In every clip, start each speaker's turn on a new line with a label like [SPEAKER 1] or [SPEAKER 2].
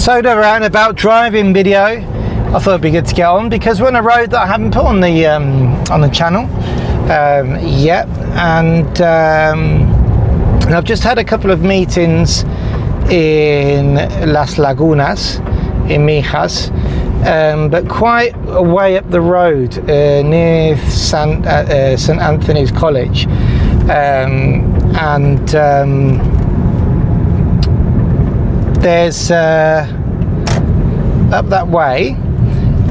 [SPEAKER 1] So another out and about driving video. I thought it'd be good to get on because we're on a road that I haven't put on the channel yet, and I've just had a couple of meetings in Las Lagunas in Mijas, but quite a way up the road near St. Anthony's College, and there's up that way.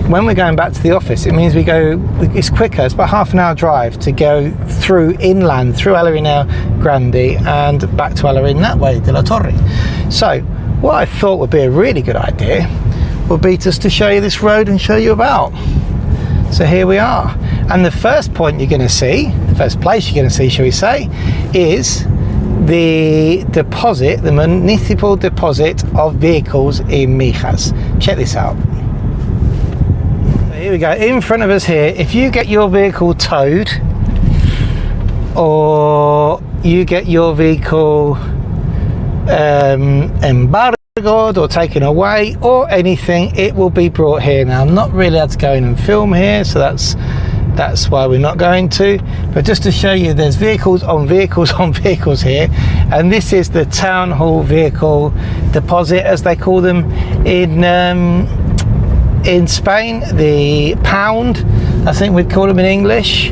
[SPEAKER 1] When we're going back to the office, it means it's quicker. It's about half an hour drive to go through inland, through Alhaurin el Grande and back to Alhaurin that way, de la Torre. So what I thought would be a really good idea would be just to show you this road and show you about. So here we are. And the first point you're going to see, the first place you're going to see, shall we say, is the deposit, the municipal deposit of vehicles in Mijas. Check this out. Here we go, in front of us here. If you get your vehicle towed, or you get your vehicle embargoed or taken away or anything, it will be brought here. Now I'm not really allowed to go in and film here, so that's why we're not going to, but just to show you, there's vehicles on vehicles on vehicles here, and this is the town hall vehicle deposit, as they call them in Spain, the pound, I think we'd call them in English.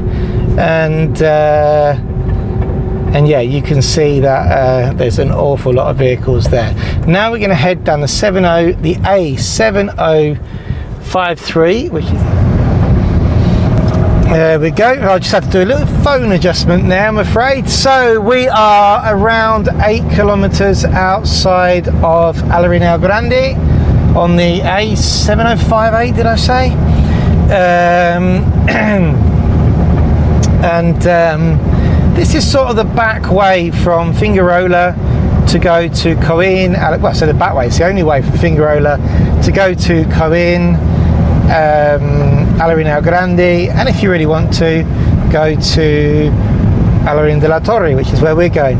[SPEAKER 1] And yeah, you can see that there's an awful lot of vehicles there. Now we're going to head down the A7053, which is, there we go. I'll just have to do a little phone adjustment now, I'm afraid. So we are around 8 kilometers outside of Alhaurin el Grande on the A7058, did I say? This is sort of the back way from Figueroa to go to Coin. Well, so the back way, it's the only way from Figueroa to go to Coin, Alhaurin el Grande, and if you really want to, go to Alhaurin de la Torre, which is where we're going.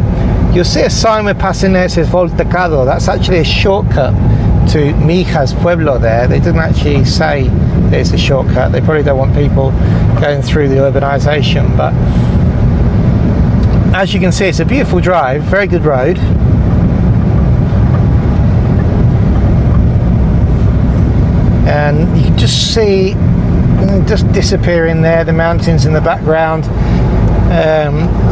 [SPEAKER 1] You'll see a sign we're passing there, it says Voltecado. That's actually a shortcut to Mijas Pueblo there. They didn't actually say that it's a shortcut. They probably don't want people going through the urbanisation, but as you can see, it's a beautiful drive, very good road. And you can just see, just disappearing there, the mountains in the background.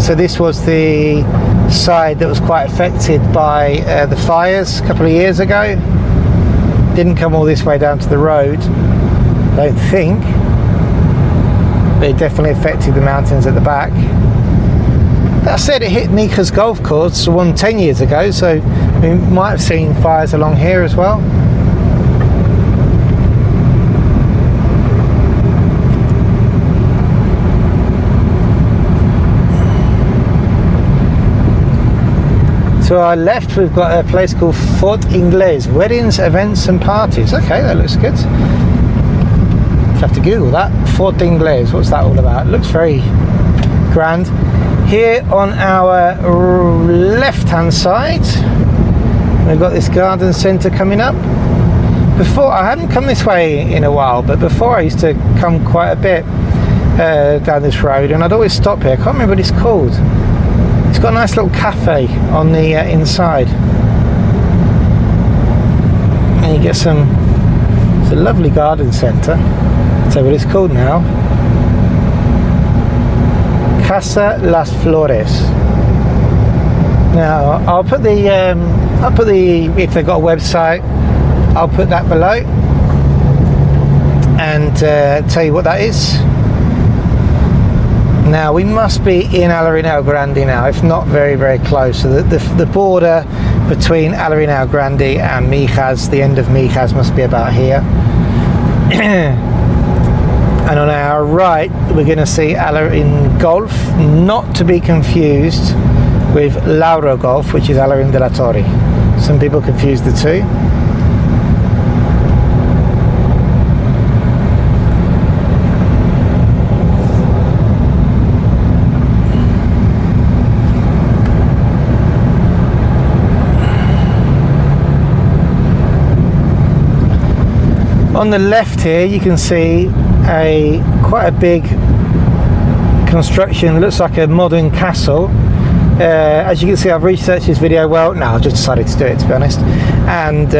[SPEAKER 1] So this was the side that was quite affected by the fires a couple of years ago. Didn't come all this way down to the road, I don't think, but it definitely affected the mountains at the back. That said, it hit Mijas golf course one 10 years ago, so we might have seen fires along here as well. To our left, we've got a place called Fort Inglés, weddings, events and parties. Okay, that looks good. Have to Google that. Fort Inglés, what's that all about? It looks very grand. Here on our left hand side, we've got this garden centre coming up. Before, I hadn't come this way in a while, but before I used to come quite a bit down this road, and I'd always stop here. I can't remember what it's called. It's got a nice little cafe on the inside, and you get it's a lovely garden centre. I'll tell you what it's called now. Casa Las Flores. Now I'll put the if they've got a website, I'll put that below and tell you what that is. Now we must be in Alhaurin el Grande now, if not very, very close. So the border between Alhaurin el Grande and Mijas, the end of Mijas, must be about here. And on our right, we're going to see Alhaurin Golf, not to be confused with Lauro Golf, which is Alhaurin de la Torre. Some people confuse the two. On the left here you can see quite a big construction, looks like a modern castle. As you can see, I've researched this video well. No, I've just decided to do it, to be honest. And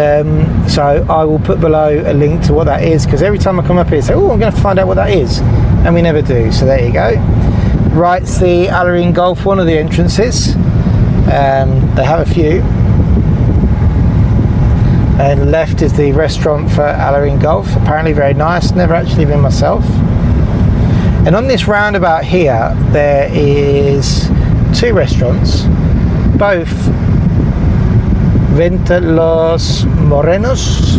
[SPEAKER 1] so I will put below a link to what that is, because every time I come up here I say, oh, I'm going to have to find out what that is, and we never do. So there you go. Right's the Alhaurin Golf, one of the entrances. They have a few. And left is the restaurant for Alhaurin Golf. Apparently very nice. Never actually been myself. And on this roundabout here, there is 2 restaurants, both Venta Los Morenos,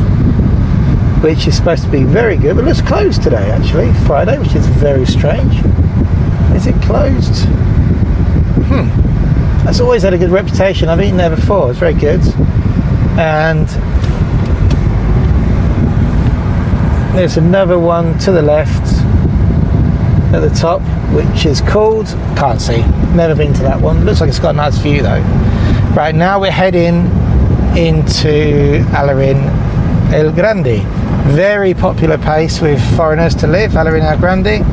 [SPEAKER 1] which is supposed to be very good, but looks closed today actually, Friday, which is very strange. Is it closed? That's always had a good reputation. I've eaten there before, it's very good. And there's another one to the left at the top, which is called, can't see, never been to that one. Looks like it's got a nice view though. Right, now we're heading into Alhaurin el Grande. Very popular place with foreigners to live, Alhaurin el Grande.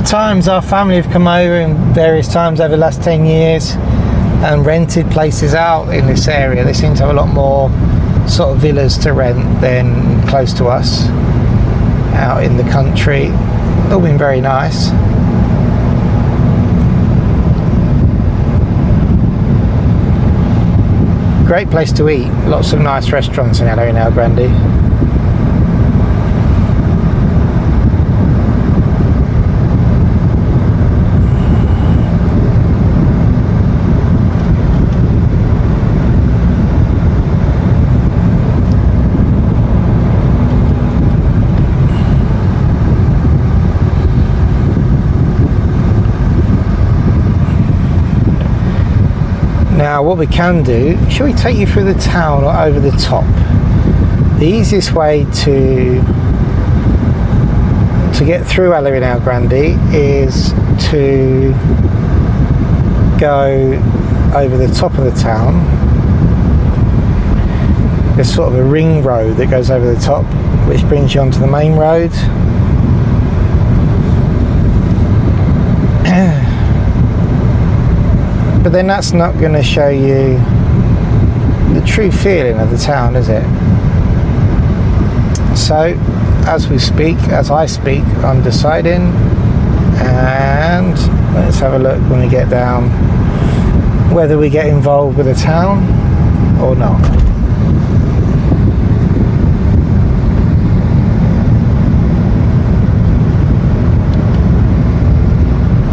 [SPEAKER 1] Times our family have come over in various times over the last 10 years and rented places out in this area. They seem to have a lot more sort of villas to rent than close to us out in the country. All been very nice. Great place to eat. Lots of nice restaurants in Alhaurin el Grande. Now what we can do, shall we take you through the town or over the top? The easiest way to get through Alhaurin el Grande is to go over the top of the town. There's sort of a ring road that goes over the top, which brings you onto the main road. But then that's not going to show you the true feeling of the town, is it? So, as I speak, I'm deciding, and let's have a look when we get down whether we get involved with the town or not.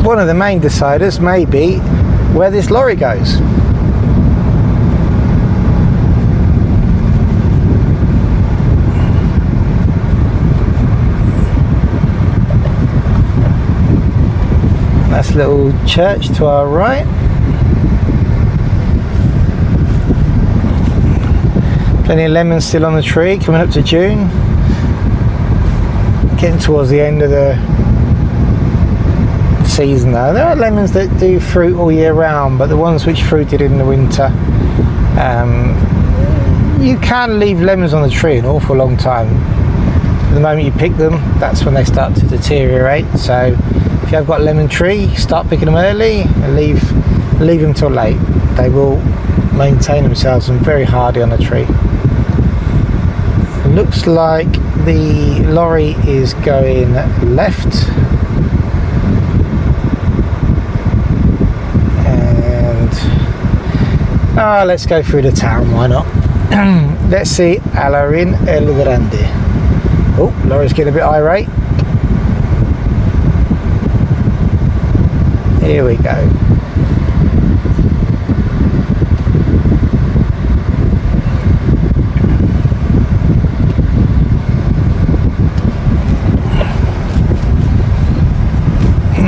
[SPEAKER 1] One of the main deciders may be where this lorry goes. Nice little church to our right. Plenty of lemons still on the tree, coming up to June. Getting towards the end of the season though. There are lemons that do fruit all year round, but the ones which fruited in the winter, you can leave lemons on the tree an awful long time. The moment you pick them, that's when they start to deteriorate. So if you have got a lemon tree, start picking them early and leave them till late. They will maintain themselves and very hardy on the tree. It looks like the lorry is going left. Let's go through the town, why not? Let's see Alhaurin el Grande. Oh, lorry's getting a bit irate. Here we go.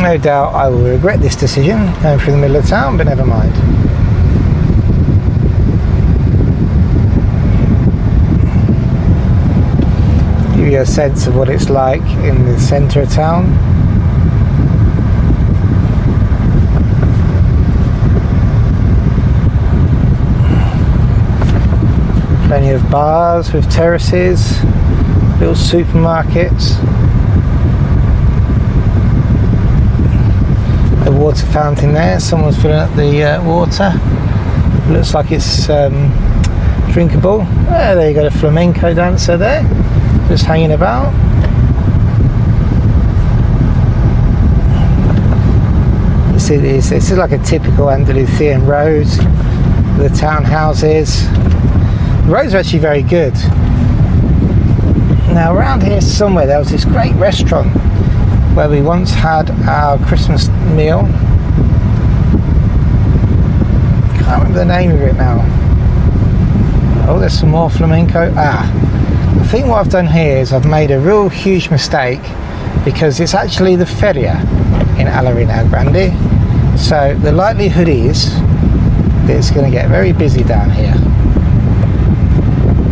[SPEAKER 1] No doubt I will regret this decision going through the middle of town, but never mind. Give you a sense of what it's like in the centre of town. Plenty of bars with terraces, little supermarkets. A water fountain there, someone's filling up the water. Looks like it's drinkable. There you got a flamenco dancer there, just hanging about. You see this is like a typical Andalusian road. The townhouses. The roads are actually very good. Now around here somewhere there was this great restaurant where we once had our Christmas meal. Can't remember the name of it now. Oh, there's some more flamenco. I think what I've done here is I've made a real huge mistake, because it's actually the feria in Alhaurin el Grande. So the likelihood is that it's going to get very busy down here.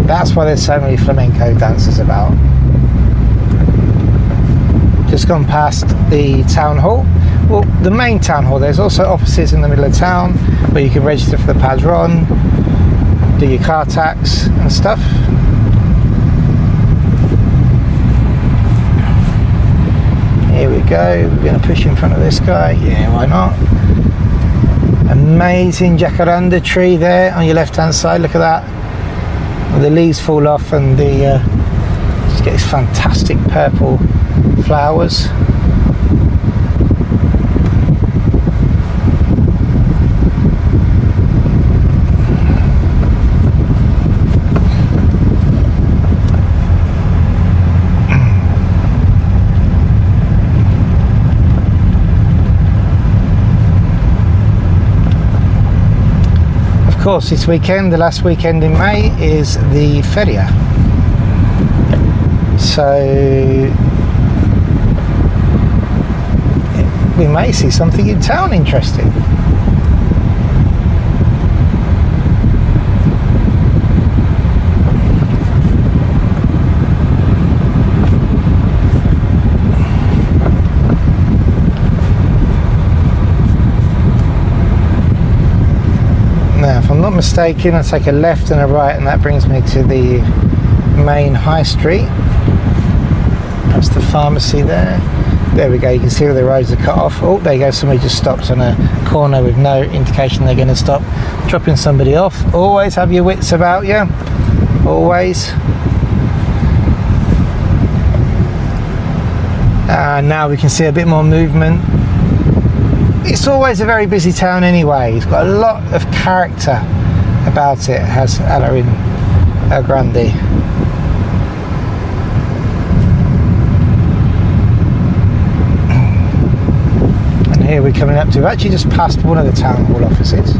[SPEAKER 1] That's why there's so many flamenco dancers about. Just gone past the town hall. Well, the main town hall. There's also offices in the middle of town where you can register for the padron, do your car tax and stuff. Here we go. We're going to push in front of this guy. Yeah, why not? Amazing jacaranda tree there on your left hand side. Look at that. The leaves fall off and the just get this fantastic purple flowers. Of course, this weekend, the last weekend in May, is the feria. So we may see something in town interesting. Now, if I'm not mistaken, I take a left and a right, and that brings me to the main high street. That's the pharmacy there. There we go, you can see where the roads are cut off. Oh, there you go, somebody just stopped on a corner with no indication they're going to stop, dropping somebody off. Always have your wits about you, always. And now we can see a bit more movement. It's always a very busy town anyway. It's got a lot of character about it, has Alhaurin el Grande. Here we're coming up to, we've actually just passed one of the town hall offices,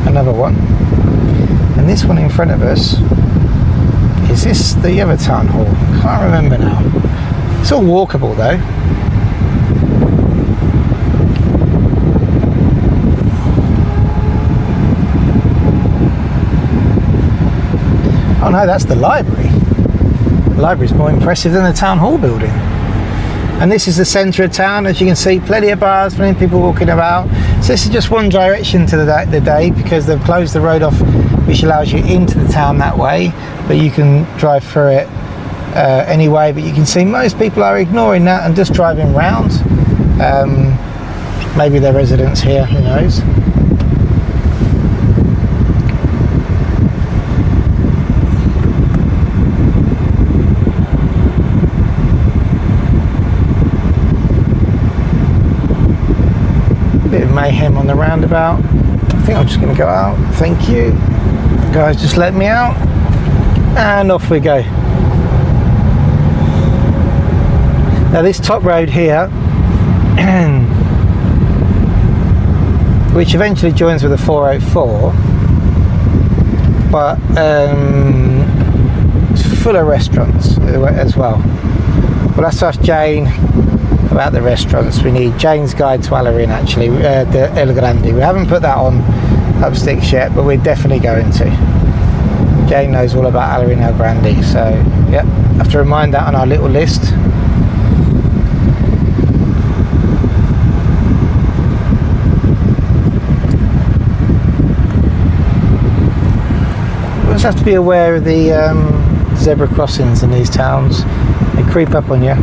[SPEAKER 1] another one, and this one in front of us, is this the other town hall? Can't remember now. It's all walkable though. Oh no, that's the library. The library's more impressive than the town hall building. And this is the centre of town, as you can see, plenty of bars, plenty of people walking about. So this is just one direction to the day, because they've closed the road off, which allows you into the town that way, but you can drive through it anyway. But you can see most people are ignoring that and just driving round. Maybe they're residents here, who knows. Bit of mayhem on the roundabout. I think I'm just going to go out. Thank you. Guys, just let me out. And off we go. Now this top road here, which eventually joins with the 404, but it's full of restaurants as well. Well, let's ask Jane about the restaurants. We need Jane's Guide to Alhaurin, actually, the El Grande. We haven't put that on Upsticks yet, but we're definitely going to. Jane knows all about Alhaurin el Grande, so yeah, have to remind that on our little list. You just have to be aware of the zebra crossings in these towns. They creep up on you.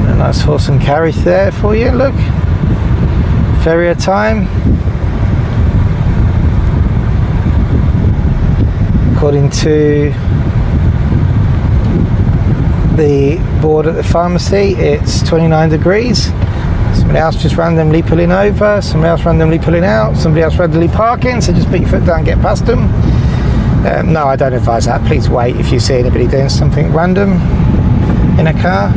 [SPEAKER 1] A nice horse and carriage there for you, look. Farrier time. According to the board at the pharmacy, it's 29 degrees. Somebody else just randomly pulling over, somebody else randomly pulling out, somebody else randomly parking, so just put your foot down and get past them. No, I don't advise that. Please wait if you see anybody doing something random in a car.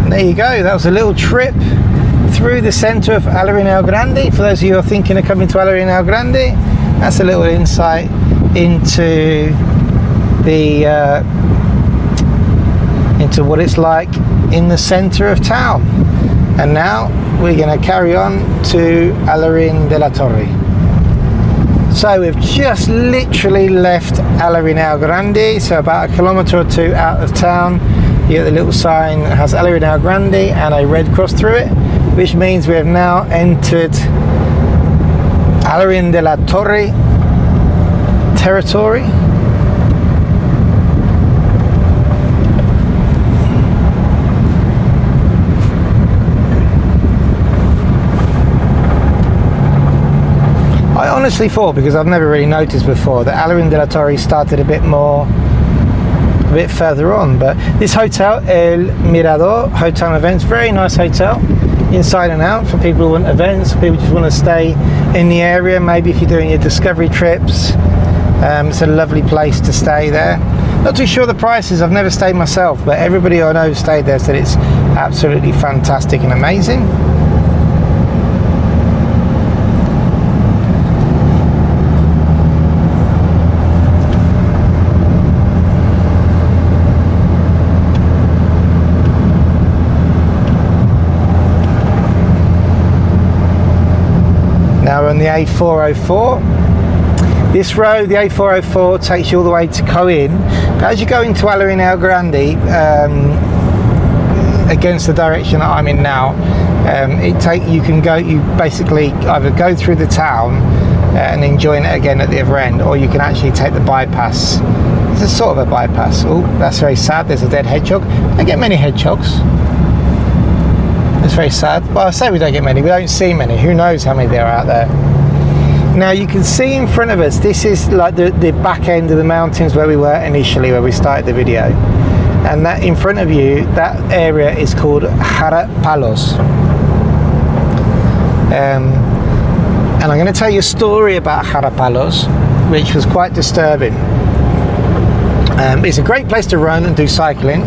[SPEAKER 1] And there you go, that was a little trip through the centre of Alhaurin el Grande. For those of you who are thinking of coming to Alhaurin el Grande, that's a little insight into the into what it's like in the centre of town. And now we're going to carry on to Alhaurin de la Torre. So we've just literally left Alhaurin el Grande, so about a kilometre or two out of town. You get the little sign that has Alhaurin el Grande and a red cross through it, which means we have now entered Alhaurin de la Torre territory. I honestly thought, because I've never really noticed before, that Alhaurin de la Torre started a bit further on, but this hotel, El Mirador Hotel and Events, very nice hotel, inside and out, for people who want events, people just want to stay in the area, maybe if you're doing your discovery trips. It's a lovely place to stay there. Not too sure the prices, I've never stayed myself, but everybody I know who stayed there said it's absolutely fantastic and amazing. Now we're on the A404. This road, the A404, takes you all the way to Coin. But as you go into Alhaurin el Grande, against the direction that I'm in now, you basically either go through the town and then join it again at the other end, or you can actually take the bypass. It's a sort of a bypass. Oh, that's very sad. There's a dead hedgehog. I don't get many hedgehogs. It's very sad. Well, I say we don't get many. We don't see many. Who knows how many there are out there. Now you can see in front of us, this is like the back end of the mountains where we were initially, where we started the video. And that in front of you, that area is called Palos. And I'm going to tell you a story about Palos, which was quite disturbing. It's a great place to run and do cycling.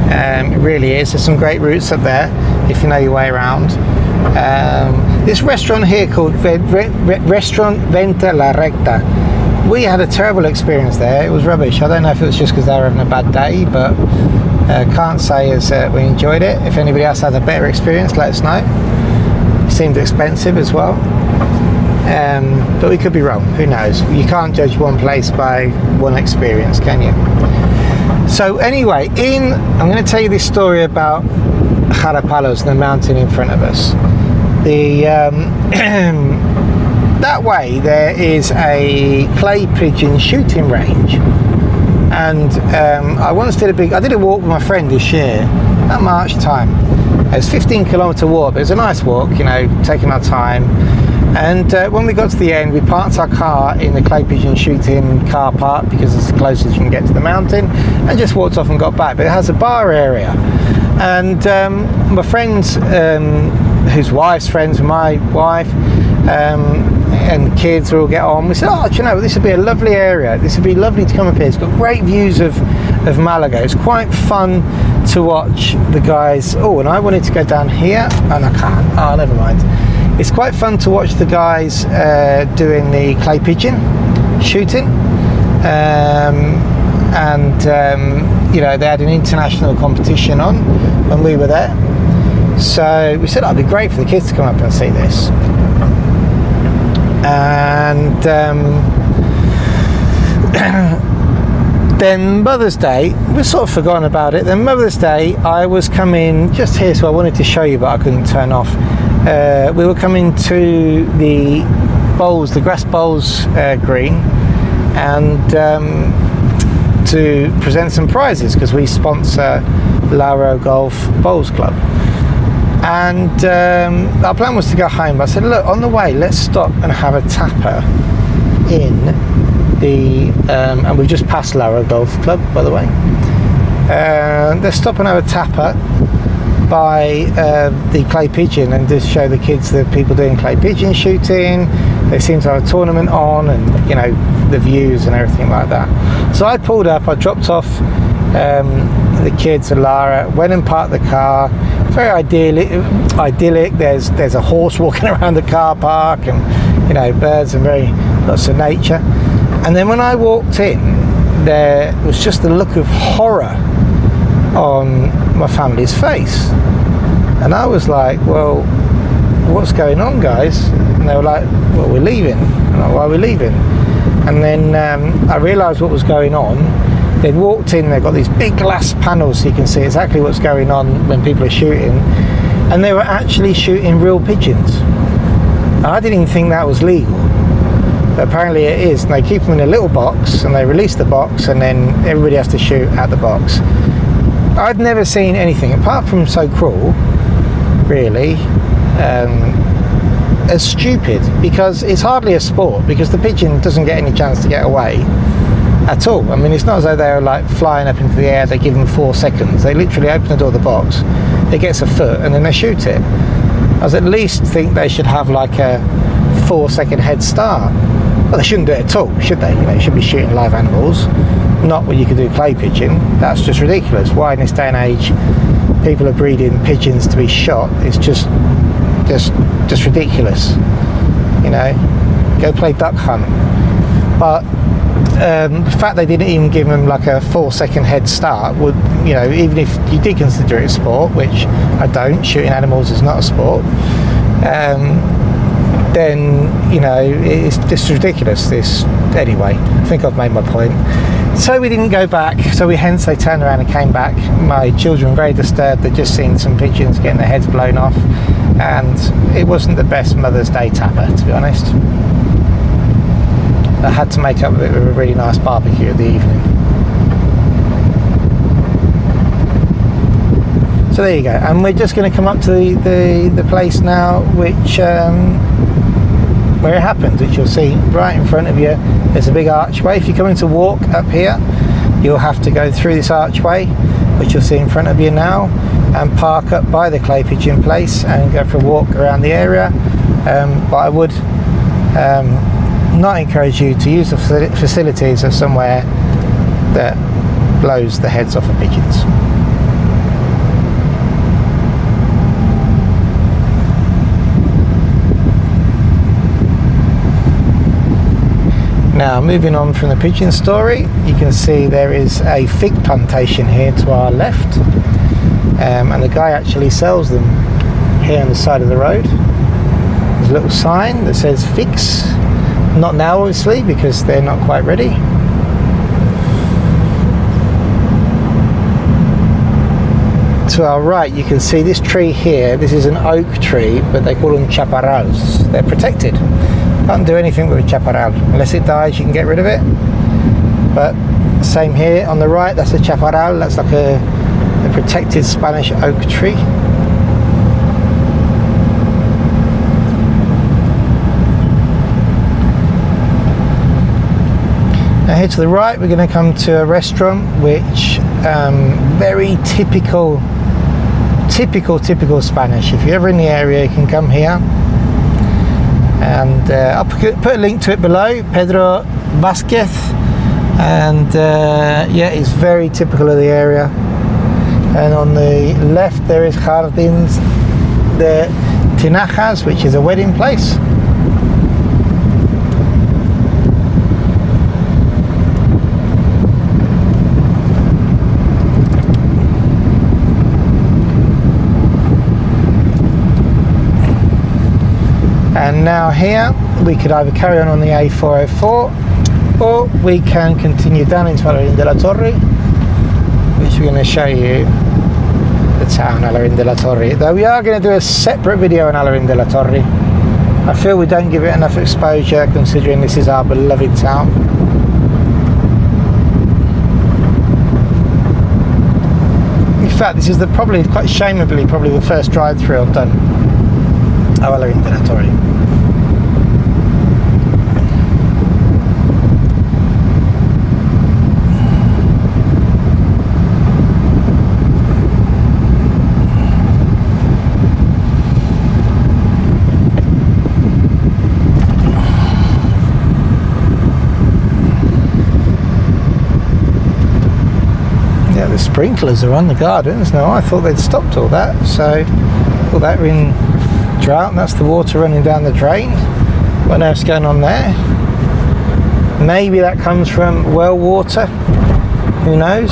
[SPEAKER 1] It really is. There's some great routes up there if you know your way around. This restaurant here called Restaurant Venta La Recta, we had a terrible experience there. It was rubbish. I don't know if it was just because they were having a bad day, but can't say as we enjoyed it. If anybody else had a better experience, let us know. It seemed expensive as well, but we could be wrong. Who knows? You can't judge one place by one experience, can you? So anyway, I'm going to tell you this story about Palos, the mountain in front of us. That way there is a clay pigeon shooting range, and I did a walk with my friend this year at March time. It was a 15-kilometre walk, but it was a nice walk, you know, taking our time. And when we got to the end, we parked our car in the clay pigeon shooting car park, because it's the closest you can get to the mountain, and just walked off and got back. But it has a bar area, and my friends, whose wife's friends with my wife, and the kids will all get on. We said, oh, do you know, this would be a lovely area. This would be lovely to come up here. It's got great views of Malaga. It's quite fun to watch the guys. Oh, and I wanted to go down here and I can't. Oh, never mind. It's quite fun to watch the guys doing the clay pigeon shooting. You know, they had an international competition on when we were there. So we said it'd be great for the kids to come up and see this. And then Mother's Day, we've sort of forgotten about it. Then Mother's Day, I was coming just here, so I wanted to show you, but I couldn't turn off. We were coming to the bowls, the grass bowls green, and to present some prizes, because we sponsor Lauro Golf Bowls Club. And our plan was to go home, but I said, look, on the way, let's stop and have a tapper in the, and we've just passed Lauro Golf Club, by the way. Let's stop and have a tapper by the clay pigeon and just show the kids the people doing clay pigeon shooting. They seem to have a tournament on, and you know, the views and everything like that. So I pulled up, I dropped off the kids and Lara, went and parked the car. Very idyllic. There's a horse walking around the car park, and you know, birds, and very lots of nature. And then when I walked in, there was just the look of horror on my family's face, and I was like, well, what's going on, guys? And they were like, well, we're leaving. I'm like, why are we leaving? And then I realised what was going on. They'd walked in, they've got these big glass panels so you can see exactly what's going on when people are shooting, and they were actually shooting real pigeons. I didn't even think that was legal, but apparently it is, and they keep them in a little box, and they release the box, and then everybody has to shoot at the box. I'd never seen anything, apart from so cruel, really, as stupid, because it's hardly a sport, because the pigeon doesn't get any chance to get away at all. I mean, it's not as though they're like flying up into the air, they give them 4 seconds. They literally open the door of the box, it gets a foot, and then they shoot it. I was at least think they should have like a 4-second head start. Well, they shouldn't do it at all, should they? You know, you should be shooting live animals, not what you could do clay pigeon. That's just ridiculous. Why in this day and age people are breeding pigeons to be shot? It's just ridiculous. You know, go play duck hunt. But the fact they didn't even give them like a 4-second head start would, you know, even if you did consider it a sport, which I don't, shooting animals is not a sport, then, you know, it's just ridiculous. Anyway, I think I've made my point. So we didn't go back, so hence they turned around and came back. My children were very disturbed. They'd just seen some pigeons getting their heads blown off, and it wasn't the best Mother's Day tapper, to be honest. I had to make up with a really nice barbecue at the evening. So there you go, and we're just going to come up to the place now, which where it happened, which you'll see right in front of you. There's a big archway. If you're coming to walk up here, you'll have to go through this archway, which you'll see in front of you now, and park up by the clay pigeon place and go for a walk around the area. But I would not encourage you to use the facilities of somewhere that blows the heads off of pigeons. Now, moving on from the pigeon story, you can see there is a fig plantation here to our left, and the guy actually sells them here on the side of the road. There's a little sign that says figs. Not now, obviously, because they're not quite ready. To our right, you can see this tree here. This is an oak tree, but they call them chaparrals. They're protected. Can't do anything with a chaparral. Unless it dies, you can get rid of it. But same here on the right, that's a chaparral. That's like a protected Spanish oak tree. Now here to the right, we're going to come to a restaurant which very typical Spanish. If you're ever in the area, you can come here. And I'll put a link to it below, Pedro Vasquez, and yeah, it's very typical of the area. And on the left there is Jardins de Tinajas, which is a wedding place. And now here we could either carry on the A404 or we can continue down into Alhaurin de la Torre, which we're going to show you the town Alhaurin de la Torre. Though we are going to do a separate video on Alhaurin de la Torre. I feel we don't give it enough exposure considering this is our beloved town. In fact, this is probably quite shameably probably the first drive-through I've done of Alhaurin de la Torre. The sprinklers are on the gardens now. I thought they'd stopped all that, so all that we're in drought, and that's the water running down the drain. What on earth's going on there? Maybe that comes from well water, who knows?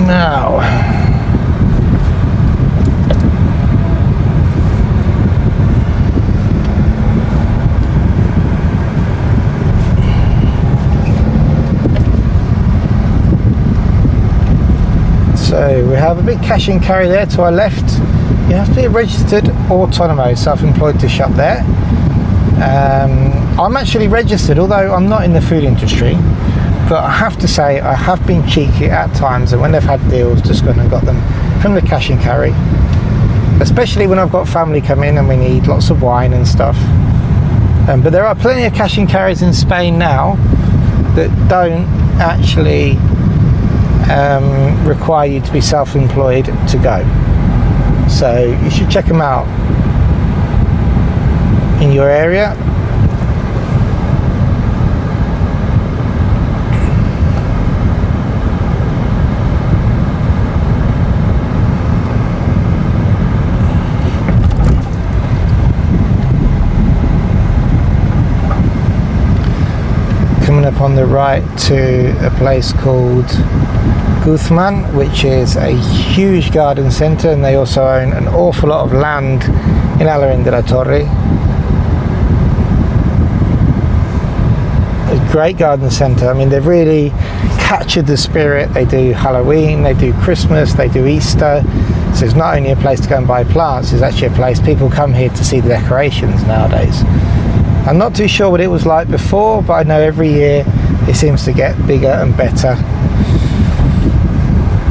[SPEAKER 1] Now, so we have a big cash and carry there to our left. You have to be registered autonomo, self-employed to shop there. I'm actually registered, although I'm not in the food industry. But I have to say, I have been cheeky at times, and when they've had deals, just gone and got them from the cash and carry. Especially when I've got family come in and we need lots of wine and stuff. But there are plenty of cash and carries in Spain now that don't actually require you to be self-employed to go. So you should check them out in your area. Coming up on the right to a place called Guzman, which is a huge garden centre, and they also own an awful lot of land in Alhaurin de la Torre. A great garden centre. I mean, they've really captured the spirit. They do Halloween, they do Christmas, they do Easter. So it's not only a place to go and buy plants, it's actually a place people come here to see the decorations nowadays. I'm not too sure what it was like before, but I know every year it seems to get bigger and better.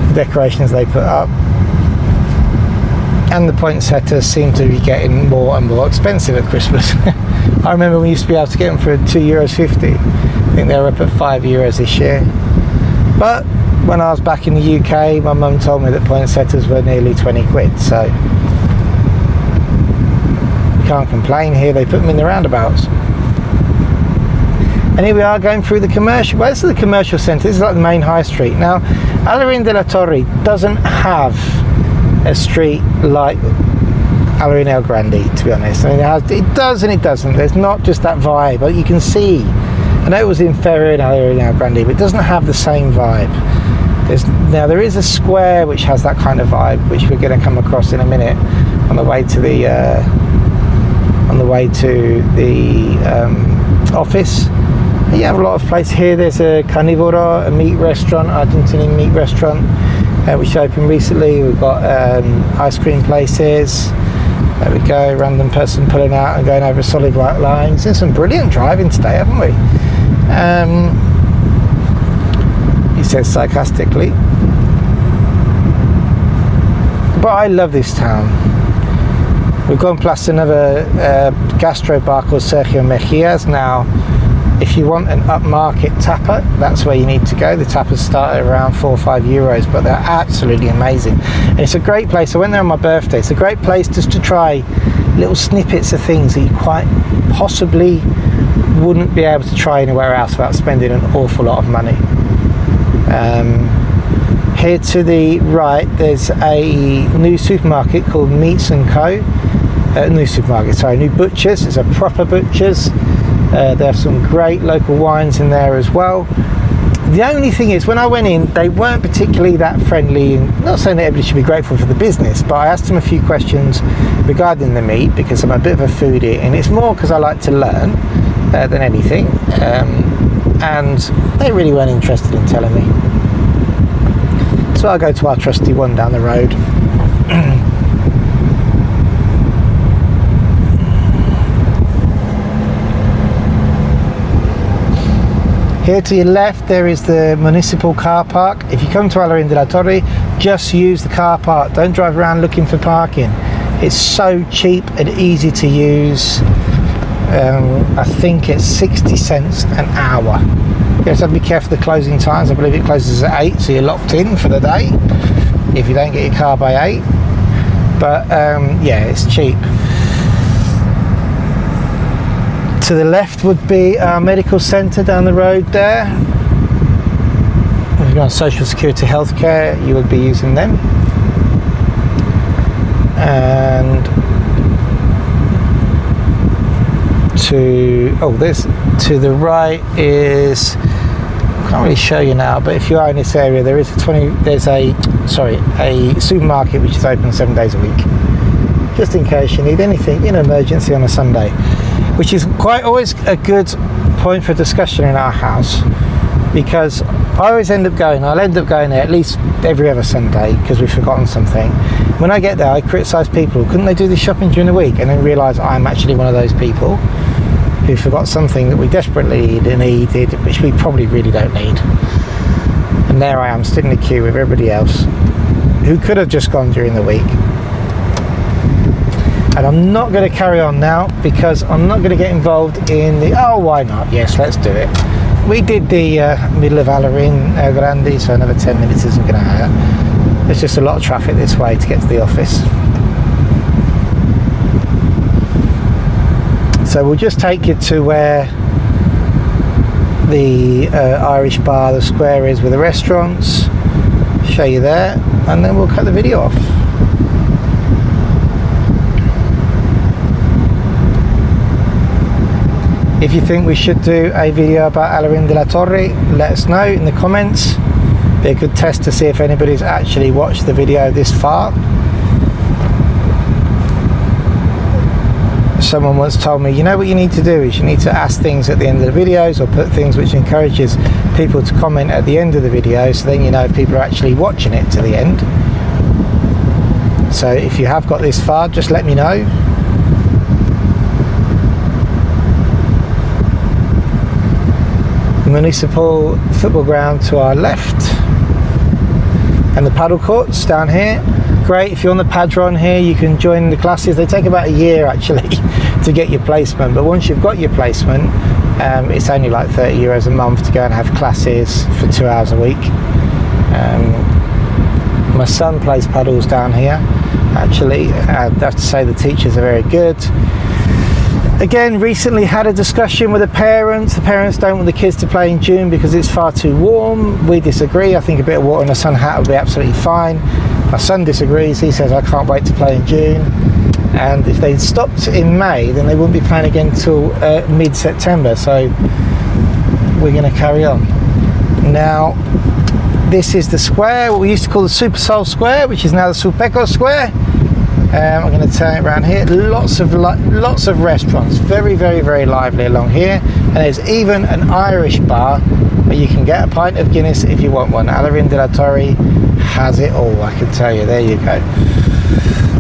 [SPEAKER 1] The decorations they put up. And the poinsettias seem to be getting more and more expensive at Christmas. I remember we used to be able to get them for €2.50. I think they're up at €5 this year. But when I was back in the UK, my mum told me that poinsettias were nearly 20 quid, so can't complain. Here they put them in the roundabouts. And here we are going through the commercial, well, this is the commercial centre. This is like the main high street. Now, Alhaurin de la Torre doesn't have a street like Alhaurin el Grande, to be honest. I mean, it does and it doesn't. There's not just that vibe, but you can see, I know it was inferior in Alhaurin el Grande, but it doesn't have the same vibe. Now there is a square which has that kind of vibe, which we're going to come across in a minute on the way to the office. You have a lot of places here. There's a carnívoro, a meat restaurant, Argentinian meat restaurant, which opened recently. We've got ice cream places. There we go, random person pulling out and going over solid white lines. There's some brilliant driving today, haven't we? He says sarcastically. But I love this town. We've gone past another gastro bar called Sergio Mijas. Now, If you want an upmarket tapa, that's where you need to go. The tapas start at around €4 or €5, but they're absolutely amazing. And it's a great place. I went there on my birthday. It's a great place just to try little snippets of things that you quite possibly wouldn't be able to try anywhere else without spending an awful lot of money. Here to the right, there's a new supermarket called Meats & Co. New butchers. It's a proper butchers. They have some great local wines in there as well. The only thing is, when I went in, they weren't particularly that friendly. Not saying that everybody should be grateful for the business, but I asked them a few questions regarding the meat because I'm a bit of a foodie, and it's more because I like to learn than anything. And they really weren't interested in telling me. So I'll go to our trusty one down the road. Here to your left, there is the municipal car park. If you come to Alhaurin de la Torre, just use the car park. Don't drive around looking for parking. It's so cheap and easy to use. I think it's 60 cents an hour. You have to be careful of the closing times. I believe it closes at 8, so you're locked in for the day if you don't get your car by 8. But yeah, it's cheap. To the left would be our medical centre down the road there. If you're on social security healthcare, you would be using them. And to the right is, I can't really show you now, but if you are in this area, there is a supermarket which is open 7 days a week, just in case you need anything in emergency on a Sunday, which is quite always a good point for discussion in our house, because I'll end up going there at least every other Sunday because we've forgotten something. When I get there, I criticise people. Couldn't they do this shopping during the week? And then realise I'm actually one of those people who forgot something that we desperately needed, which we probably really don't need. And there I am, stood in the queue with everybody else who could have just gone during the week. And I'm not going to carry on now because I'm not going to get involved in the, oh, why not? Yes, let's do it. We did the middle of Alhaurin el Grande, so another 10 minutes isn't going to hurt. There's just a lot of traffic this way to get to the office. So we'll just take you to where the Irish bar, the square is with the restaurants, show you there, and then we'll cut the video off. If you think we should do a video about Alhaurin de la Torre, let us know in the comments. Be a good test to see if anybody's actually watched the video this far. Someone once told me, you know what you need to do is you need to ask things at the end of the videos, or put things which encourages people to comment at the end of the video, so then you know if people are actually watching it to the end. So if you have got this far, just let me know. Municipal football ground to our left, and the paddle courts down here. Great, if you're on the Padron here, you can join the classes. They take about a year actually to get your placement, but once you've got your placement, it's only like €30 a month to go and have classes for 2 hours a week. My son plays paddles down here actually. I have to say the teachers are very good. Again, recently had a discussion with the parents. The parents don't want the kids to play in June because it's far too warm. We disagree. I think a bit of water in a sun hat would be absolutely fine. My son disagrees. He says, I can't wait to play in June. And if they stopped in May, then they wouldn't be playing again until mid-September. So we're going to carry on. Now, this is the square, what we used to call the Super Soul Square, which is now the Sulpeco Square. I'm going to turn it around here. Lots of restaurants, very, very, very lively along here, and there's even an Irish bar where you can get a pint of Guinness if you want one. Alhaurin de la Torre has it all, I can tell you. There you go.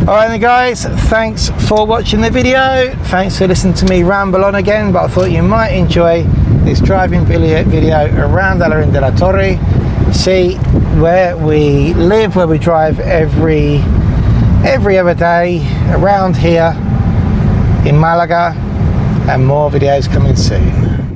[SPEAKER 1] Alright then guys, thanks for watching the video. Thanks for listening to me ramble on again, but I thought you might enjoy this driving video around Alhaurin de la Torre. See where we live, where we drive every other day around here in Malaga, and more videos coming soon.